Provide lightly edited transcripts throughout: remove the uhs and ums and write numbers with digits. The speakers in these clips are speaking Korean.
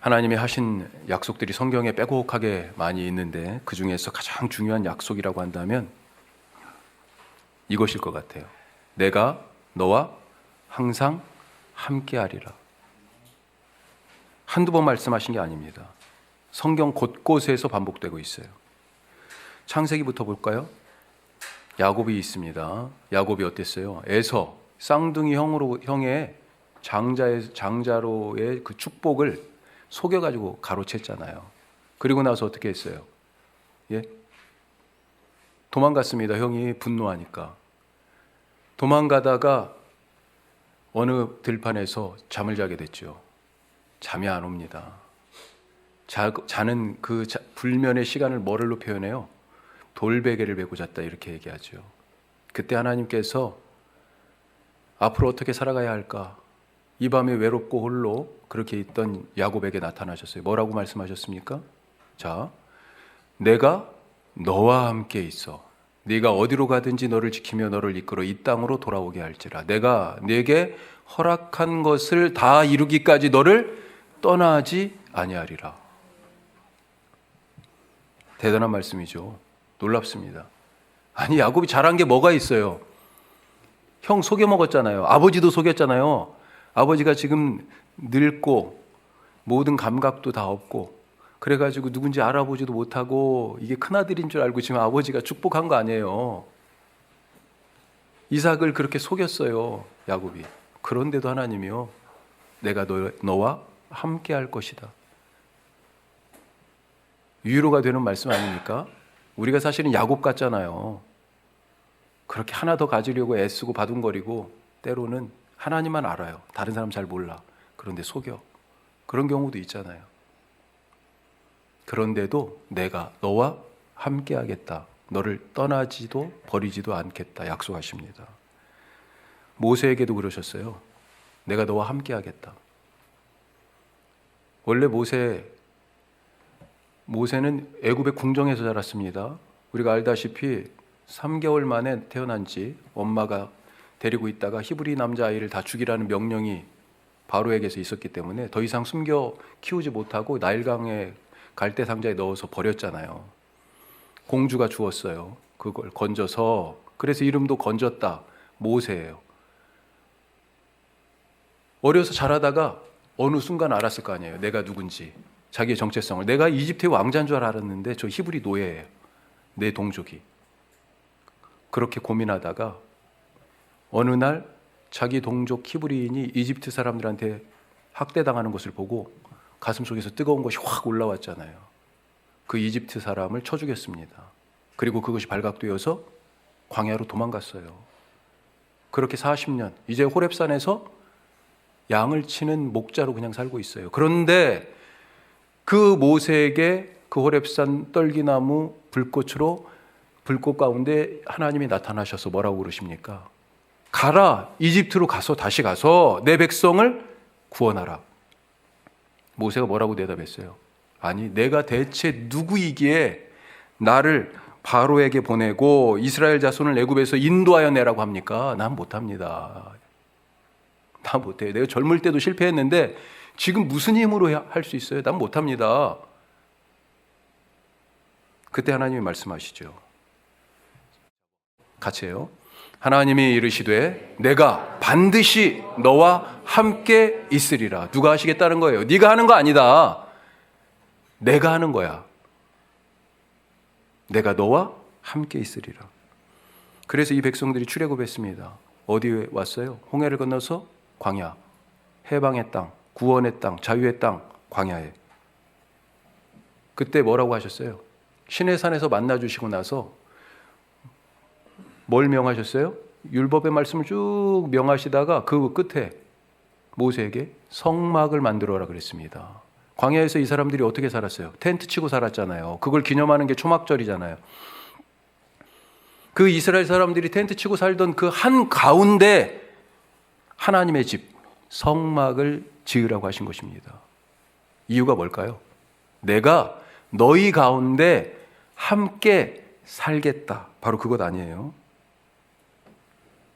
하나님이 하신 약속들이 성경에 빼곡하게 많이 있는데 그 중에서 가장 중요한 약속이라고 한다면 이것일 것 같아요. 내가 너와 항상 함께하리라. 한두 번 말씀하신 게 아닙니다. 성경 곳곳에서 반복되고 있어요. 창세기부터 볼까요? 야곱이 있습니다. 야곱이 어땠어요? 에서 쌍둥이 형의 장자로의 그 축복을 속여가지고 가로챘잖아요. 그리고 나서 어떻게 했어요? 예? 도망갔습니다. 형이 분노하니까. 도망가다가 어느 들판에서 잠을 자게 됐죠. 잠이 안 옵니다. 자는 그 불면의 시간을 뭐를로 표현해요? 돌베개를 베고 잤다 이렇게 얘기하죠. 그때 하나님께서 앞으로 어떻게 살아가야 할까? 이 밤에 외롭고 홀로 그렇게 있던 야곱에게 나타나셨어요. 뭐라고 말씀하셨습니까? 자, 내가 너와 함께 있어. 네가 어디로 가든지 너를 지키며 너를 이끌어 이 땅으로 돌아오게 할지라. 내가 네게 허락한 것을 다 이루기까지 너를 떠나지 아니하리라. 대단한 말씀이죠. 놀랍습니다. 아니, 야곱이 잘한 게 뭐가 있어요? 형 속여 먹었잖아요. 아버지도 속였잖아요. 아버지가 지금 늙고 모든 감각도 다 없고 그래가지고 누군지 알아보지도 못하고 이게 큰아들인 줄 알고 지금 아버지가 축복한 거 아니에요. 이삭을 그렇게 속였어요, 야곱이. 그런데도 하나님이요, 내가 너와 함께 할 것이다. 위로가 되는 말씀 아닙니까? 우리가 사실은 야곱 같잖아요. 그렇게 하나 더 가지려고 애쓰고 바둥거리고 때로는 하나님만 알아요. 다른 사람 잘 몰라. 그런데 속여. 그런 경우도 있잖아요. 그런데도 내가 너와 함께 하겠다. 너를 떠나지도 버리지도 않겠다. 약속하십니다. 모세에게도 그러셨어요. 내가 너와 함께 하겠다. 원래 모세는 애굽의 궁정에서 자랐습니다. 우리가 알다시피 3개월 만에 태어난 지 엄마가 데리고 있다가 히브리 남자아이를 다 죽이라는 명령이 바로에게서 있었기 때문에 더 이상 숨겨 키우지 못하고 나일강의 갈대 상자에 넣어서 버렸잖아요. 공주가 주었어요. 그걸 건져서. 그래서 이름도 건졌다. 모세예요. 어려서 자라다가 어느 순간 알았을 거 아니에요. 내가 누군지. 자기의 정체성을. 내가 이집트의 왕자인 줄 알았는데 저 히브리 노예예요. 내 동족이. 그렇게 고민하다가 어느 날 자기 동족 히브리인이 이집트 사람들한테 학대당하는 것을 보고 가슴속에서 뜨거운 것이 확 올라왔잖아요. 그 이집트 사람을 쳐 죽였습니다. 그리고 그것이 발각되어서 광야로 도망갔어요. 그렇게 40년, 이제 호렙산에서 양을 치는 목자로 그냥 살고 있어요. 그런데 그 모세에게 그 호렙산 떨기나무 불꽃 가운데 하나님이 나타나셔서 뭐라고 그러십니까? 가라, 이집트로 다시 가서 내 백성을 구원하라. 모세가 뭐라고 대답했어요? 아니, 내가 대체 누구이기에 나를 바로에게 보내고 이스라엘 자손을 애굽에서 인도하여 내라고 합니까? 난 못합니다. 나 못해요. 내가 젊을 때도 실패했는데 지금 무슨 힘으로 할 수 있어요? 난 못합니다. 그때 하나님이 말씀하시죠. 같이 해요. 하나님이 이르시되 내가 반드시 너와 함께 있으리라. 누가 하시겠다는 거예요? 네가 하는 거 아니다. 내가 하는 거야. 내가 너와 함께 있으리라. 그래서 이 백성들이 출애굽했습니다. 어디에 왔어요? 홍해를 건너서 광야, 해방의 땅, 구원의 땅, 자유의 땅, 광야에. 그때 뭐라고 하셨어요? 시내산에서 만나주시고 나서 뭘 명하셨어요? 율법의 말씀을 쭉 명하시다가 그 끝에 모세에게 성막을 만들어라 그랬습니다. 광야에서 이 사람들이 어떻게 살았어요? 텐트 치고 살았잖아요. 그걸 기념하는 게 초막절이잖아요. 그 이스라엘 사람들이 텐트 치고 살던 그 한 가운데 하나님의 집, 성막을 지으라고 하신 것입니다. 이유가 뭘까요? 내가 너희 가운데 함께 살겠다. 바로 그것 아니에요?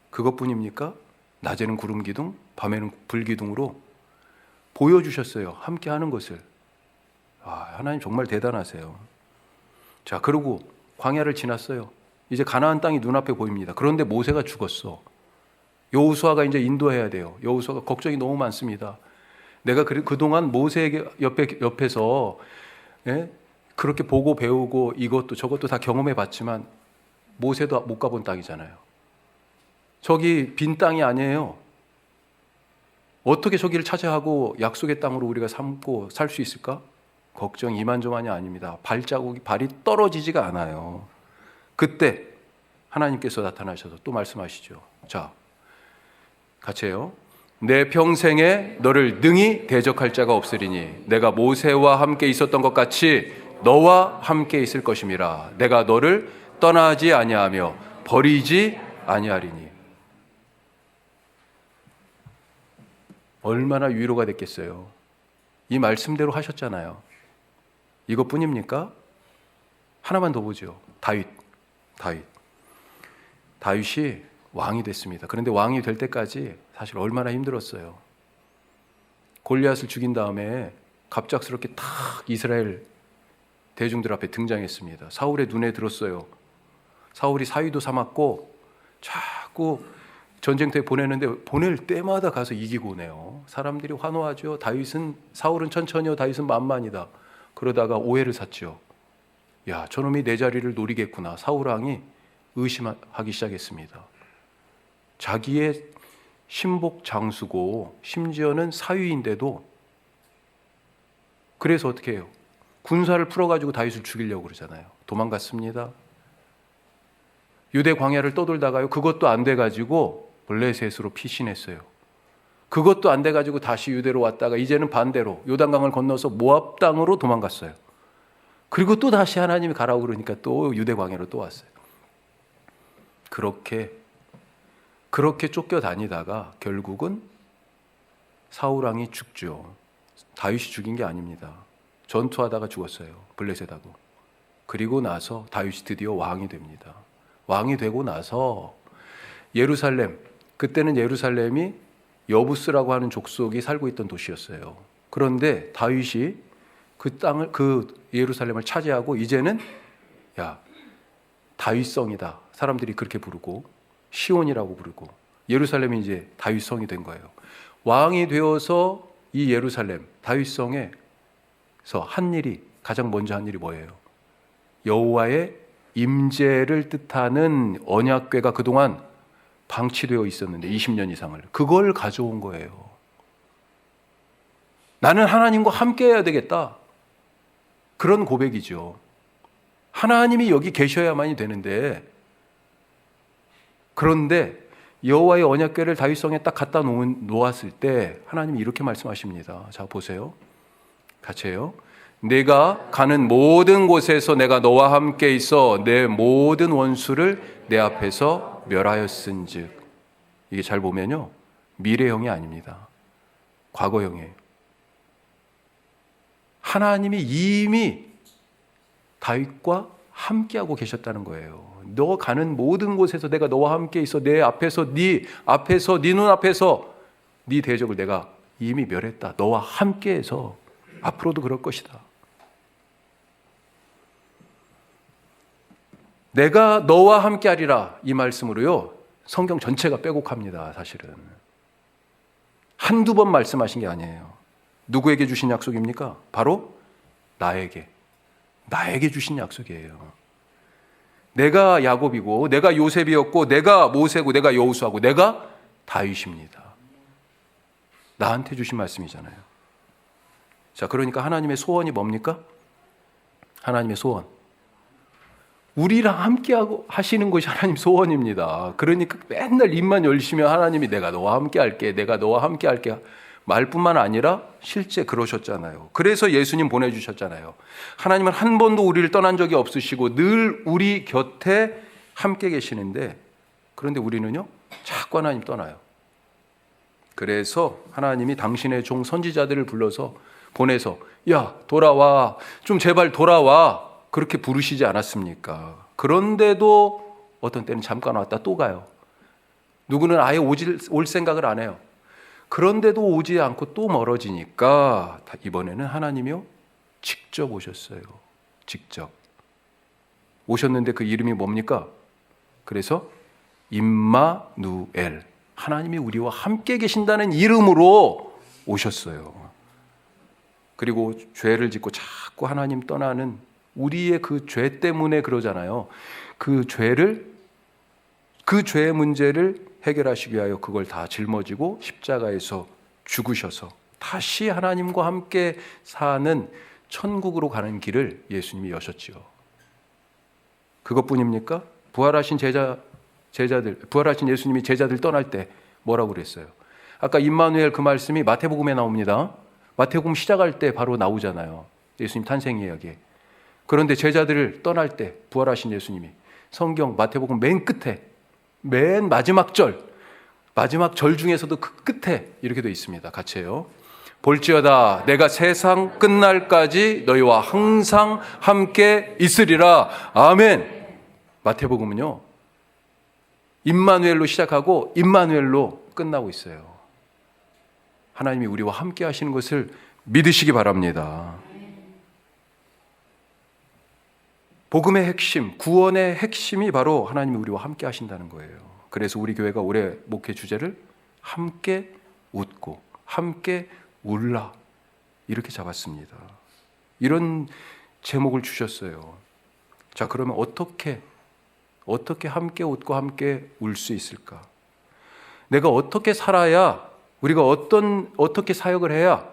그것뿐입니까? 낮에는 구름 기둥, 밤에는 불 기둥으로 보여주셨어요. 함께 하는 것을. 하나님 정말 대단하세요. 자, 그리고 광야를 지났어요. 이제 가나안 땅이 눈앞에 보입니다. 그런데 모세가 죽었어. 여호수아가 이제 인도해야 돼요. 여호수아가 걱정이 너무 많습니다. 내가 그동안 모세에게 옆에서 그렇게 보고 배우고 이것도 저것도 다 경험해 봤지만 모세도 못 가본 땅이잖아요. 저기 빈 땅이 아니에요. 어떻게 저기를 차지하고 약속의 땅으로 우리가 삼고 살 수 있을까? 걱정 이만저만이 아닙니다. 발이 떨어지지가 않아요. 그때 하나님께서 나타나셔서 또 말씀하시죠. 자, 같이 해요. 내 평생에 너를 능히 대적할 자가 없으리니 내가 모세와 함께 있었던 것 같이 너와 함께 있을 것임이라. 내가 너를 떠나지 아니하며 버리지 아니하리니. 얼마나 위로가 됐겠어요. 이 말씀대로 하셨잖아요. 이것뿐입니까? 하나만 더 보죠. 다윗이 왕이 됐습니다. 그런데 왕이 될 때까지 사실 얼마나 힘들었어요. 골리앗을 죽인 다음에 갑작스럽게 탁 이스라엘 대중들 앞에 등장했습니다. 사울의 눈에 들었어요. 사울이 사위도 삼았고 자꾸 전쟁터에 보내는데 보낼 때마다 가서 이기고 오네요. 사람들이 환호하죠. 사울은 천천히요, 다윗은 만만이다. 그러다가 오해를 샀죠. 야, 저놈이 내 자리를 노리겠구나. 사울왕이 의심하기 시작했습니다. 자기의 신복 장수고 심지어는 사위인데도 그래서 어떻게 해요? 군사를 풀어가지고 다윗을 죽이려고 그러잖아요. 도망갔습니다. 유대 광야를 떠돌다가요. 그것도 안 돼가지고 블레셋으로 피신했어요. 그것도 안 돼가지고 다시 유대로 왔다가 이제는 반대로 요단강을 건너서 모압 땅으로 도망갔어요. 그리고 또 다시 하나님이 가라고 그러니까 또 유대 광야로 또 왔어요. 그렇게 쫓겨다니다가 결국은 사울왕이 죽죠. 다윗이 죽인 게 아닙니다. 전투하다가 죽었어요. 블레셋하고. 그리고 나서 다윗이 드디어 왕이 됩니다. 왕이 되고 나서 예루살렘, 그때는 예루살렘이 여부스라고 하는 족속이 살고 있던 도시였어요. 그런데 다윗이 그 예루살렘을 차지하고 이제는 다윗성이다. 사람들이 그렇게 부르고 시온이라고 부르고 예루살렘이 이제 다윗성이 된 거예요. 왕이 되어서 이 예루살렘 다윗성에서 가장 먼저 한 일이 뭐예요? 여호와의 임재를 뜻하는 언약궤가 그동안 방치되어 있었는데 20년 이상을 그걸 가져온 거예요. 나는 하나님과 함께 해야 되겠다. 그런 고백이죠. 하나님이 여기 계셔야만이 되는데, 그런데 여호와의 언약궤를 다윗성에 딱 갖다 놓았을 때 하나님이 이렇게 말씀하십니다. 자, 보세요. 같이 해요. 내가 가는 모든 곳에서 내가 너와 함께 있어 내 모든 원수를 내 앞에서 멸하였은즉. 이게 잘 보면요, 미래형이 아닙니다. 과거형이에요. 하나님이 이미 다윗과 함께하고 계셨다는 거예요. 너 가는 모든 곳에서 내가 너와 함께 있어 내 앞에서 네 눈앞에서 네 대적을 내가 이미 멸했다. 너와 함께해서 앞으로도 그럴 것이다. 내가 너와 함께하리라, 이 말씀으로요 성경 전체가 빼곡합니다. 사실은 한두 번 말씀하신 게 아니에요. 누구에게 주신 약속입니까? 바로 나에게 주신 약속이에요. 내가 야곱이고 내가 요셉이었고 내가 모세고 내가 여호수아고 내가 다윗입니다. 나한테 주신 말씀이잖아요. 자, 그러니까 하나님의 소원이 뭡니까? 하나님의 소원, 우리랑 함께하고 하시는 것이 하나님 소원입니다. 그러니까 맨날 입만 열시면 하나님이 내가 너와 함께할게, 내가 너와 함께할게 말뿐만 아니라 실제 그러셨잖아요. 그래서 예수님 보내주셨잖아요. 하나님은 한 번도 우리를 떠난 적이 없으시고 늘 우리 곁에 함께 계시는데, 그런데 우리는요 자꾸 하나님 떠나요. 그래서 하나님이 당신의 종 선지자들을 보내서 야, 돌아와, 좀 제발 돌아와, 그렇게 부르시지 않았습니까? 그런데도 어떤 때는 잠깐 왔다 또 가요. 누구는 아예 올 생각을 안 해요. 그런데도 오지 않고 또 멀어지니까 이번에는 하나님이요 직접 오셨어요. 직접 오셨는데 그 이름이 뭡니까? 그래서 임마누엘, 하나님이 우리와 함께 계신다는 이름으로 오셨어요. 그리고 죄를 짓고 자꾸 하나님 떠나는 우리의 그 죄 때문에 그러잖아요. 그 죄의 문제를 해결하시기 위하여 그걸 다 짊어지고 십자가에서 죽으셔서 다시 하나님과 함께 사는 천국으로 가는 길을 예수님이 여셨지요. 그것뿐입니까? 부활하신 예수님이 제자들 떠날 때 뭐라고 그랬어요? 아까 임마누엘 그 말씀이 마태복음에 나옵니다. 마태복음 시작할 때 바로 나오잖아요. 예수님 탄생 이야기. 그런데 제자들을 떠날 때 부활하신 예수님이 성경 마태복음 맨 끝에 맨 마지막 절 중에서도 그 끝에 이렇게 되어 있습니다. 같이 해요. 볼지어다 내가 세상 끝날까지 너희와 항상 함께 있으리라. 아멘. 마태복음은요, 임마누엘로 시작하고 임마누엘로 끝나고 있어요. 하나님이 우리와 함께 하시는 것을 믿으시기 바랍니다. 복음의 핵심, 구원의 핵심이 바로 하나님이 우리와 함께 하신다는 거예요. 그래서 우리 교회가 올해 목회 주제를 함께 웃고 함께 울라 이렇게 잡았습니다. 이런 제목을 주셨어요. 자, 그러면 어떻게 함께 웃고 함께 울 수 있을까? 내가 어떻게 살아야, 우리가 어떻게 사역을 해야,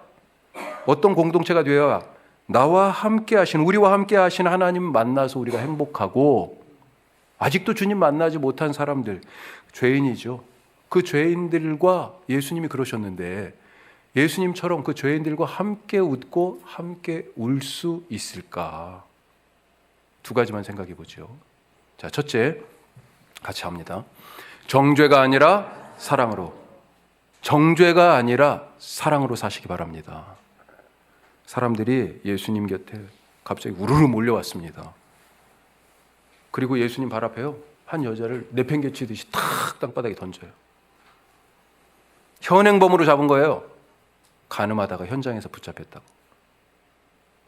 어떤 공동체가 되어야 나와 함께 하시는, 우리와 함께 하시는 하나님 만나서 우리가 행복하고, 아직도 주님 만나지 못한 사람들, 죄인이죠. 그 죄인들과 예수님이 그러셨는데 예수님처럼 그 죄인들과 함께 웃고 함께 울 수 있을까? 두 가지만 생각해 보죠. 자, 첫째, 같이 합니다. 정죄가 아니라 사랑으로. 정죄가 아니라 사랑으로 사시기 바랍니다. 사람들이 예수님 곁에 갑자기 우르르 몰려왔습니다. 그리고 예수님 발 앞에요, 한 여자를 내팽개치듯이 탁 땅바닥에 던져요. 현행범으로 잡은 거예요. 간음하다가 현장에서 붙잡혔다고.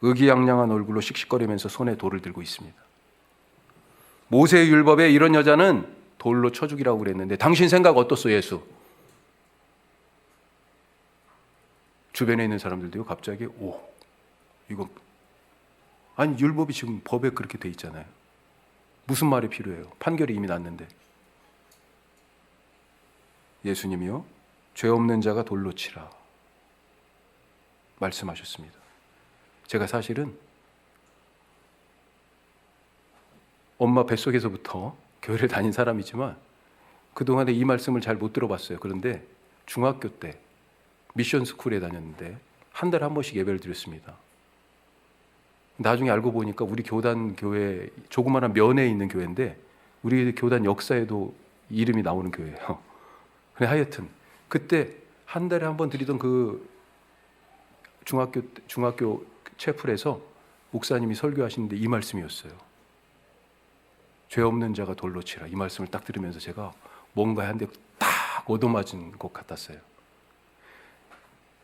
의기양양한 얼굴로 씩씩거리면서 손에 돌을 들고 있습니다. 모세의 율법에 이런 여자는 돌로 쳐 죽이라고 그랬는데 당신 생각 어떻소, 예수? 주변에 있는 사람들도요, 갑자기 이거 아니, 율법이 지금 법에 그렇게 돼 있잖아요. 무슨 말이 필요해요? 판결이 이미 났는데. 예수님이요, 죄 없는 자가 돌로 치라 말씀하셨습니다. 제가 사실은 엄마 뱃속에서부터 교회를 다닌 사람이지만 그동안에 이 말씀을 잘 못 들어봤어요. 그런데 중학교 때 미션 스쿨에 다녔는데 한 달에 한 번씩 예배를 드렸습니다. 나중에 알고 보니까 우리 교단 교회, 조그마한 면에 있는 교회인데 우리 교단 역사에도 이름이 나오는 교회예요. 근데 하여튼 그때 한 달에 한 번 드리던 그 중학교 채플에서 목사님이 설교하시는데 이 말씀이었어요. 죄 없는 자가 돌로 치라. 이 말씀을 딱 들으면서 제가 뭔가 한 대 딱 얻어맞은 것 같았어요.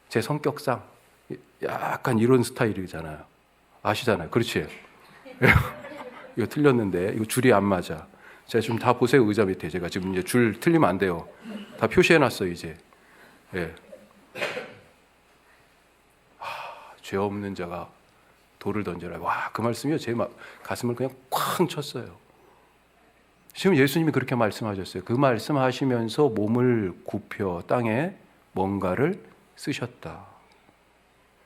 제 성격상 약간 이런 스타일이잖아요. 아시잖아요. 그렇지? 이거 틀렸는데 이거 줄이 안 맞아. 제가 지금 다 보세요. 의자 밑에 제가 지금 이제 줄 틀리면 안 돼요. 다 표시해놨어요 이제. 예. 죄 없는 자가 돌을 던져라. 와, 그 말씀이요, 제 가슴을 그냥 쾅 쳤어요. 지금 예수님이 그렇게 말씀하셨어요. 그 말씀하시면서 몸을 굽혀 땅에 뭔가를 쓰셨다.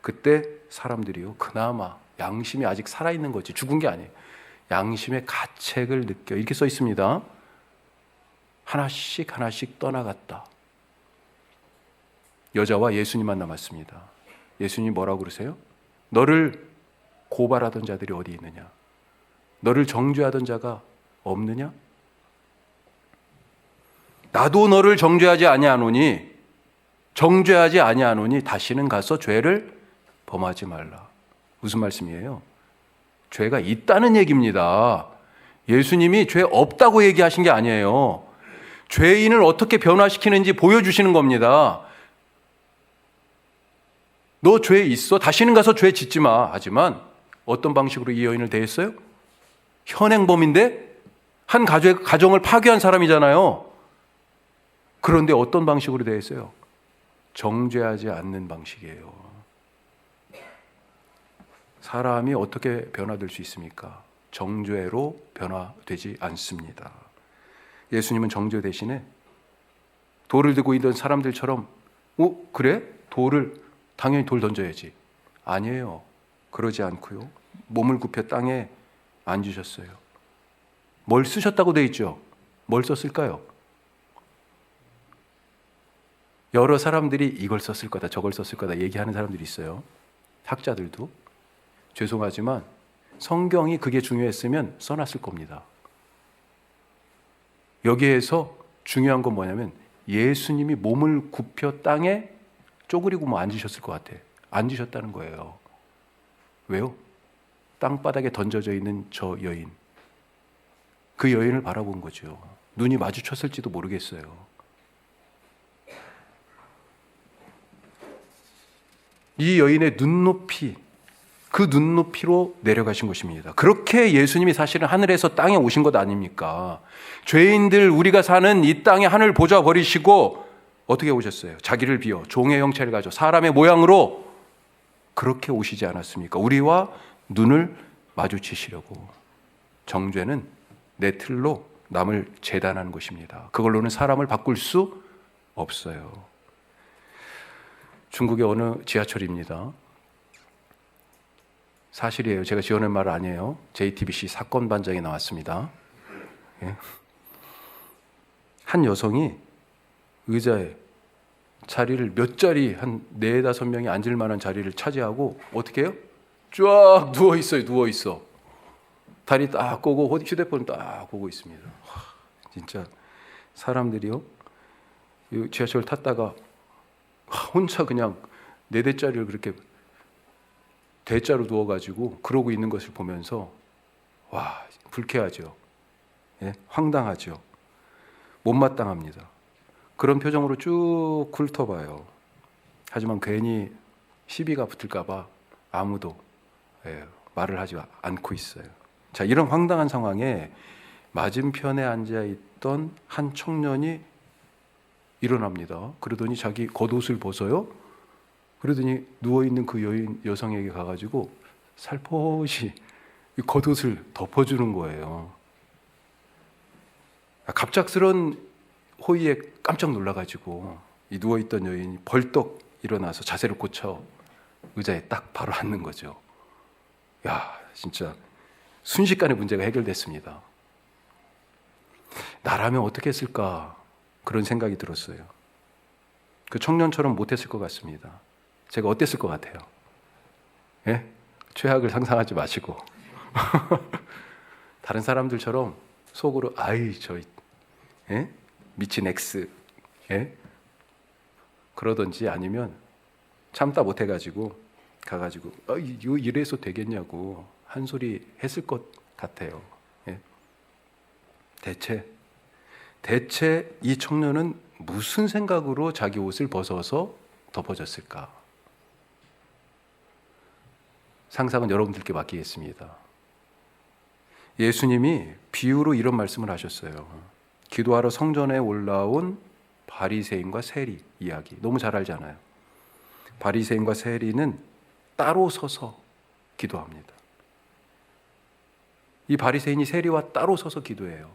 그때 사람들이요, 그나마 양심이 아직 살아있는 거지 죽은 게 아니에요. 양심의 가책을 느껴. 이렇게 써 있습니다. 하나씩 하나씩 떠나갔다. 여자와 예수님만 남았습니다. 예수님이 뭐라고 그러세요? 너를 고발하던 자들이 어디 있느냐? 너를 정죄하던 자가 없느냐? 나도 너를 정죄하지 아니하노니 다시는 가서 죄를 범하지 말라. 무슨 말씀이에요? 죄가 있다는 얘기입니다. 예수님이 죄 없다고 얘기하신 게 아니에요. 죄인을 어떻게 변화시키는지 보여주시는 겁니다. 너 죄 있어? 다시는 가서 죄 짓지 마. 하지만 어떤 방식으로 이 여인을 대했어요? 현행범인데 한 가정을 파괴한 사람이잖아요. 그런데 어떤 방식으로 대했어요? 정죄하지 않는 방식이에요. 사람이 어떻게 변화될 수 있습니까? 정죄로 변화되지 않습니다. 예수님은 정죄 대신에 돌을 들고 있던 사람들처럼 그래? 당연히 돌 던져야지. 아니에요. 그러지 않고요. 몸을 굽혀 땅에 앉으셨어요. 뭘 쓰셨다고 돼 있죠? 뭘 썼을까요? 여러 사람들이 이걸 썼을 거다, 저걸 썼을 거다 얘기하는 사람들이 있어요. 학자들도. 죄송하지만 성경이 그게 중요했으면 써놨을 겁니다. 여기에서 중요한 건 뭐냐면 예수님이 몸을 굽혀 땅에 쪼그리고 앉으셨을 것 같아. 앉으셨다는 거예요. 왜요? 땅바닥에 던져져 있는 저 여인. 그 여인을 바라본 거죠. 눈이 마주쳤을지도 모르겠어요. 이 여인의 눈높이, 그 눈높이로 내려가신 것입니다. 그렇게 예수님이 사실은 하늘에서 땅에 오신 것 아닙니까? 죄인들 우리가 사는 이 땅에 하늘 보좌 버리시고 어떻게 오셨어요? 자기를 비워 종의 형체를 가져 사람의 모양으로 그렇게 오시지 않았습니까? 우리와 눈을 마주치시려고. 정죄는 내 틀로 남을 재단하는 것입니다. 그걸로는 사람을 바꿀 수 없어요. 중국의 어느 지하철입니다. 사실이에요. 제가 지어낸 말 아니에요. JTBC 사건 반장에 나왔습니다. 예. 한 여성이 의자에 자리를 몇 자리 한 4-5명이 앉을 만한 자리를 차지하고 어떻게 해요? 쫙 누워 있어요. 누워 있어. 다리 딱 꼬고 휴대폰 딱 보고 있습니다. 진짜 사람들이요. 지하철 탔다가 혼자 그냥 4대짜리를 그렇게 대자로 누워가지고 그러고 있는 것을 보면서 와, 불쾌하죠. 예? 황당하죠. 못마땅합니다. 그런 표정으로 쭉 훑어봐요. 하지만 괜히 시비가 붙을까봐 아무도 말을 하지 않고 있어요. 자, 이런 황당한 상황에 맞은편에 앉아있던 한 청년이 일어납니다. 그러더니 자기 겉옷을 벗어요. 그러더니 누워있는 그 여성에게 가가지고 살포시 이 겉옷을 덮어주는 거예요. 갑작스런 호의에 깜짝 놀라가지고 이 누워있던 여인이 벌떡 일어나서 자세를 고쳐 의자에 딱 바로 앉는 거죠. 야, 진짜 순식간에 문제가 해결됐습니다. 나라면 어떻게 했을까 그런 생각이 들었어요. 그 청년처럼 못했을 것 같습니다. 제가 어땠을 것 같아요? 예? 최악을 상상하지 마시고 다른 사람들처럼 속으로 예? 미친 X 그러든지 아니면 참다 못해가지고 가가지고 이거 이래서 되겠냐고 한 소리 했을 것 같아요. 예? 대체 이 청년은 무슨 생각으로 자기 옷을 벗어서 덮어졌을까? 상상은 여러분들께 맡기겠습니다. 예수님이 비유로 이런 말씀을 하셨어요. 기도하러 성전에 올라온 바리새인과 세리 이야기. 너무 잘 알잖아요. 바리새인과 세리는 따로 서서 기도합니다. 이 바리새인이 세리와 따로 서서 기도해요.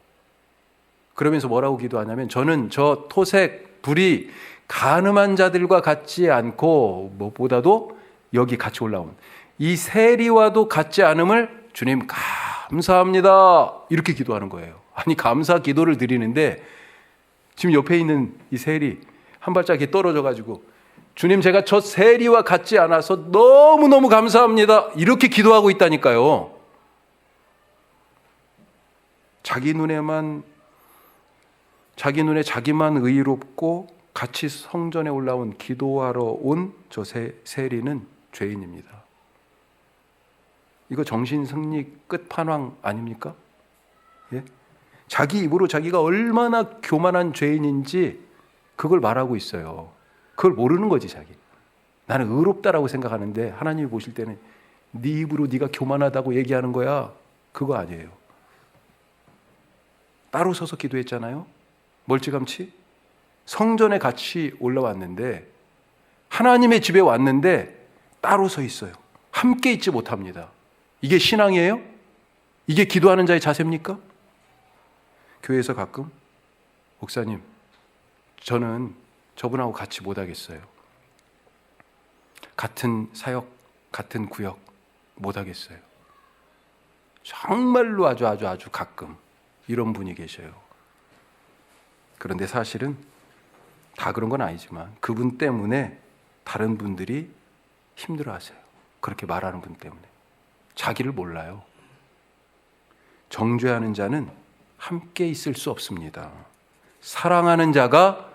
그러면서 뭐라고 기도하냐면 저는 저 토색 불이 가늠한 자들과 같지 않고 무엇보다도 여기 같이 올라온 이 세리와도 같지 않음을 주님 감사합니다. 이렇게 기도하는 거예요. 아니 감사 기도를 드리는데 지금 옆에 있는 이 세리 한 발짝 떨어져 가지고 주님 제가 저 세리와 같지 않아서 너무너무 감사합니다. 이렇게 기도하고 있다니까요. 자기 눈에 자기만 의롭고 같이 성전에 올라온 기도하러 온 저 세리는 죄인입니다. 이거 정신승리 끝판왕 아닙니까? 예? 자기 입으로 자기가 얼마나 교만한 죄인인지 그걸 말하고 있어요. 그걸 모르는 거지 자기. 나는 의롭다라고 생각하는데 하나님이 보실 때는 네 입으로 네가 교만하다고 얘기하는 거야. 그거 아니에요. 따로 서서 기도했잖아요. 멀찌감치 성전에 같이 올라왔는데 하나님의 집에 왔는데 따로 서 있어요. 함께 있지 못합니다. 이게 신앙이에요? 이게 기도하는 자의 자세입니까? 교회에서 가끔 목사님, 저는 저분하고 같이 못 하겠어요. 같은 사역, 같은 구역 못 하겠어요. 정말로 아주 가끔 이런 분이 계셔요. 그런데 사실은 다 그런 건 아니지만 그분 때문에 다른 분들이 힘들어하세요. 그렇게 말하는 분 때문에. 자기를 몰라요. 정죄하는 자는 함께 있을 수 없습니다. 사랑하는 자가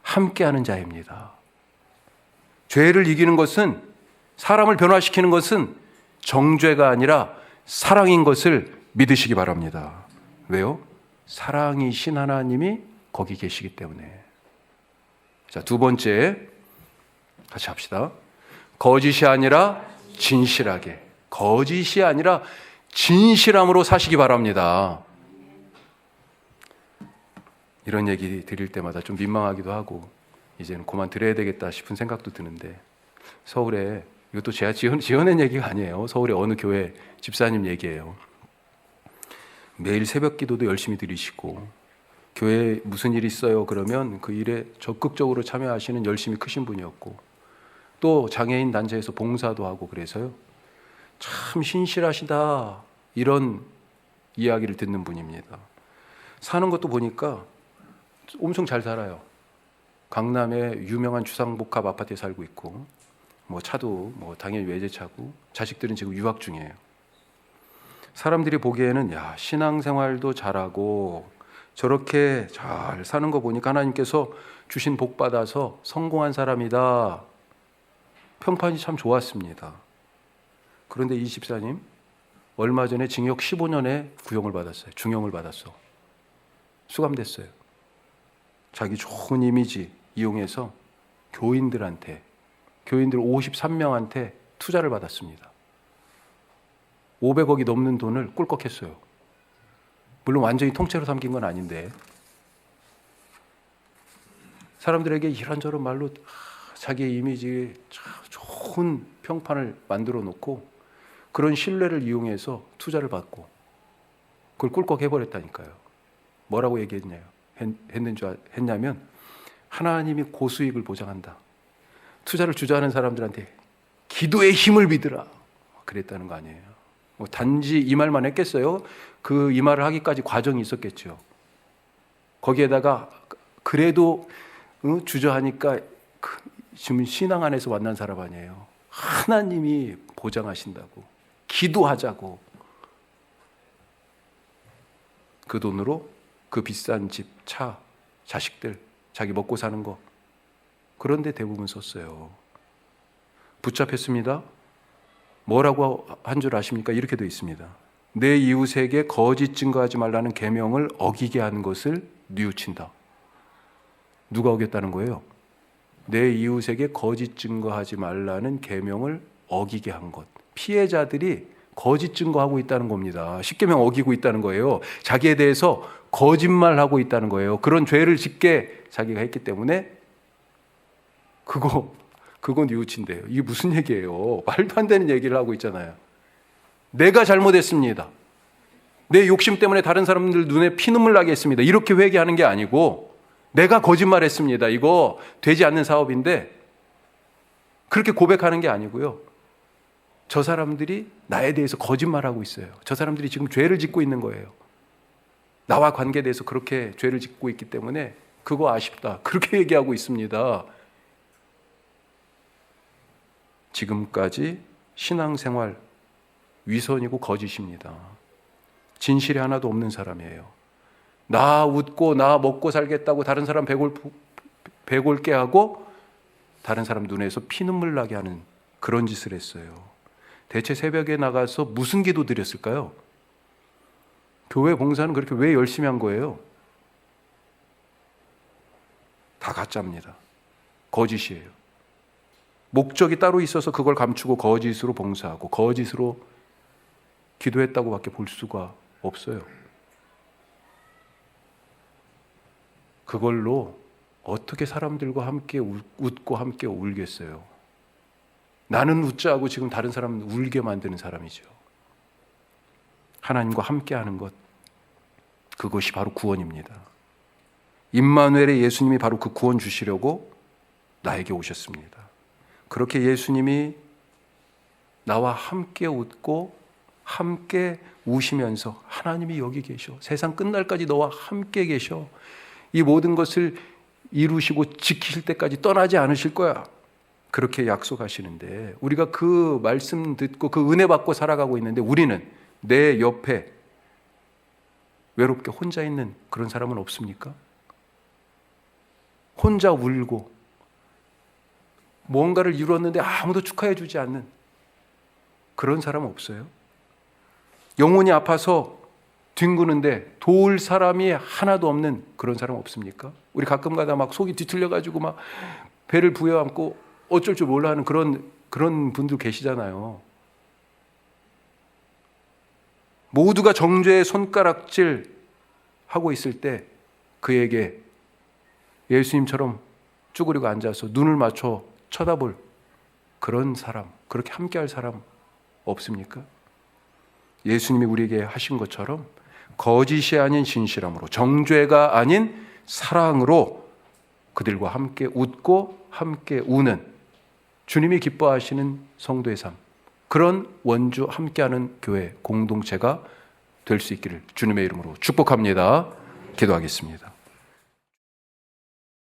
함께하는 자입니다. 죄를 이기는 것은, 사람을 변화시키는 것은 정죄가 아니라 사랑인 것을 믿으시기 바랍니다. 왜요? 사랑이신 하나님이 거기 계시기 때문에. 자, 두 번째 같이 합시다. 거짓이 아니라 진실하게, 거짓이 아니라 진실함으로 사시기 바랍니다. 이런 얘기 드릴 때마다 좀 민망하기도 하고 이제는 그만 드려야 되겠다 싶은 생각도 드는데, 서울에, 이것도 제가 지어낸 얘기가 아니에요. 서울의 어느 교회 집사님 얘기예요. 매일 새벽 기도도 열심히 드리시고 교회에 무슨 일 있어요 그러면 그 일에 적극적으로 참여하시는 열심히 크신 분이었고, 또 장애인 단체에서 봉사도 하고 그래서요, 참 신실하시다 이런 이야기를 듣는 분입니다. 사는 것도 보니까 엄청 잘 살아요. 강남의 유명한 주상복합 아파트에 살고 있고, 뭐 차도 뭐 당연히 외제차고, 자식들은 지금 유학 중이에요. 사람들이 보기에는 야, 신앙생활도 잘하고 저렇게 잘 사는 거 보니까 하나님께서 주신 복 받아서 성공한 사람이다, 평판이 참 좋았습니다. 그런데 이 집사님 얼마 전에 징역 15년에 구형을 받았어요. 중형을 받았어. 수감됐어요. 자기 좋은 이미지 이용해서 교인들 53명한테 투자를 받았습니다. 500억이 넘는 돈을 꿀꺽했어요. 물론 완전히 통째로 삼킨 건 아닌데, 사람들에게 이런저런 말로 자기의 이미지에 좋은 평판을 만들어 놓고 그런 신뢰를 이용해서 투자를 받고 그걸 꿀꺽 해버렸다니까요. 뭐라고 했냐면 하나님이 고수익을 보장한다. 투자를 주저하는 사람들한테 기도의 힘을 믿으라 그랬다는 거 아니에요. 뭐 단지 이 말만 했겠어요? 그 이 말을 하기까지 과정이 있었겠죠. 거기에다가 그래도 주저하니까 지금 신앙 안에서 만난 사람 아니에요. 하나님이 보장하신다고, 기도하자고. 그 돈으로 그 비싼 집, 차, 자식들, 자기 먹고 사는 거, 그런데 대부분 썼어요. 붙잡혔습니다. 뭐라고 한 줄 아십니까? 이렇게 되어 있습니다. 내 이웃에게 거짓 증거하지 말라는 계명을 어기게 하는 것을 뉘우친다. 누가 어겼다는 거예요? 내 이웃에게 거짓 증거하지 말라는 계명을 어기게 한 것. 피해자들이 거짓 증거하고 있다는 겁니다. 십계명 어기고 있다는 거예요. 자기에 대해서 거짓말하고 있다는 거예요. 그런 죄를 짓게 자기가 했기 때문에 그거 뉘우친대요. 이게 무슨 얘기예요? 말도 안 되는 얘기를 하고 있잖아요. 내가 잘못했습니다. 내 욕심 때문에 다른 사람들 눈에 피눈물 나게 했습니다. 이렇게 회개하는 게 아니고, 내가 거짓말했습니다. 이거 되지 않는 사업인데, 그렇게 고백하는 게 아니고요. 저 사람들이 나에 대해서 거짓말하고 있어요. 저 사람들이 지금 죄를 짓고 있는 거예요. 나와 관계돼서 그렇게 죄를 짓고 있기 때문에 그거 아쉽다. 그렇게 얘기하고 있습니다. 지금까지 신앙생활 위선이고 거짓입니다. 진실이 하나도 없는 사람이에요. 나 웃고 나 먹고 살겠다고 다른 사람 배골게 하고 다른 사람 눈에서 피눈물 나게 하는 그런 짓을 했어요. 대체 새벽에 나가서 무슨 기도 드렸을까요? 교회 봉사는 그렇게 왜 열심히 한 거예요? 다 가짜입니다. 거짓이에요. 목적이 따로 있어서 그걸 감추고 거짓으로 봉사하고 거짓으로 기도했다고밖에 볼 수가 없어요. 그걸로 어떻게 사람들과 함께 웃고 함께 울겠어요? 나는 웃자 하고 지금 다른 사람은 울게 만드는 사람이죠. 하나님과 함께하는 것, 그것이 바로 구원입니다. 임마누엘의 예수님이 바로 그 구원 주시려고 나에게 오셨습니다. 그렇게 예수님이 나와 함께 웃고 함께 우시면서 하나님이 여기 계셔, 세상 끝날까지 너와 함께 계셔, 이 모든 것을 이루시고 지키실 때까지 떠나지 않으실 거야, 그렇게 약속하시는데, 우리가 그 말씀 듣고 그 은혜 받고 살아가고 있는데 우리는 내 옆에 외롭게 혼자 있는 그런 사람은 없습니까? 혼자 울고 뭔가를 이루었는데 아무도 축하해 주지 않는 그런 사람은 없어요? 영혼이 아파서 뒹구는데 도울 사람이 하나도 없는 그런 사람 없습니까? 우리 가끔가다 막 속이 뒤틀려가지고 막 배를 부여안고 어쩔 줄 몰라 하는 그런 분들 계시잖아요. 모두가 정죄의 손가락질 하고 있을 때 그에게 예수님처럼 쭈그리고 앉아서 눈을 맞춰 쳐다볼 그런 사람, 그렇게 함께할 사람 없습니까? 예수님이 우리에게 하신 것처럼 거짓이 아닌 진실함으로, 정죄가 아닌 사랑으로 그들과 함께 웃고 함께 우는, 주님이 기뻐하시는 성도의 삶, 그런 원주 함께하는 교회 공동체가 될 수 있기를 주님의 이름으로 축복합니다. 기도하겠습니다.